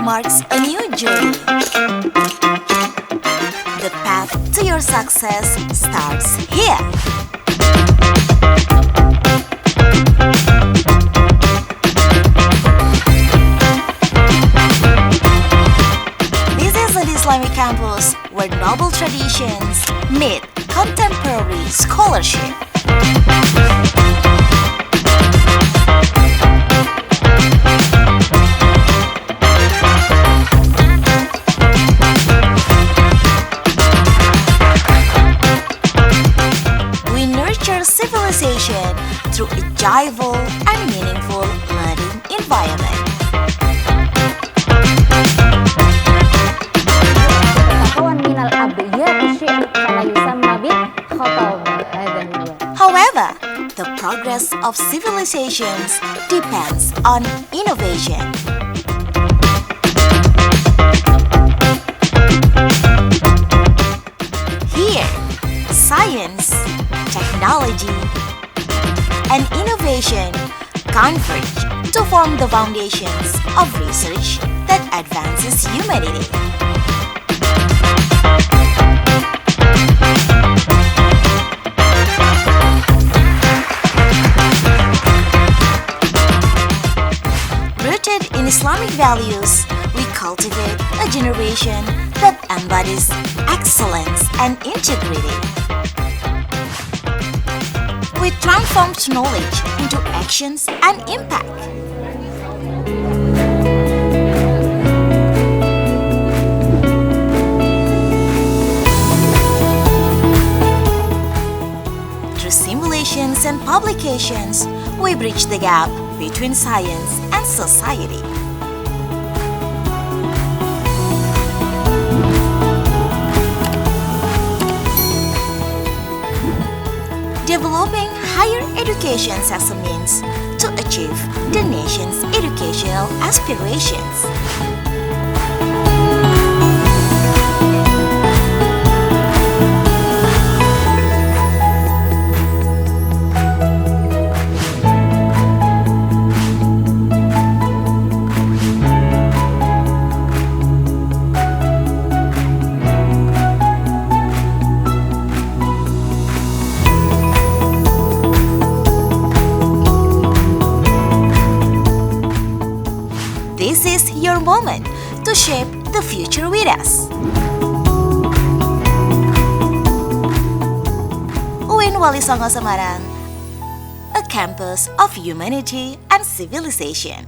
marks a new journey. The path to your success starts here. This is an Islamic campus where noble traditions meet contemporary scholarship. We nurture civilization through a joyful and meaningful learning environment. However, the progress of civilizations depends on innovation. Here, science, technology, and innovation converge to form the foundations of research that advances humanity. Rooted in Islamic values, we cultivate a generation that embodies excellence and integrity. We transform knowledge into actions and impact. Through simulations and publications, we bridge the gap between science and society. Developing higher education as a means to achieve the nation's educational aspirations. This is your moment to shape the future with us. UIN Walisongo Semarang, a campus of humanity and civilization.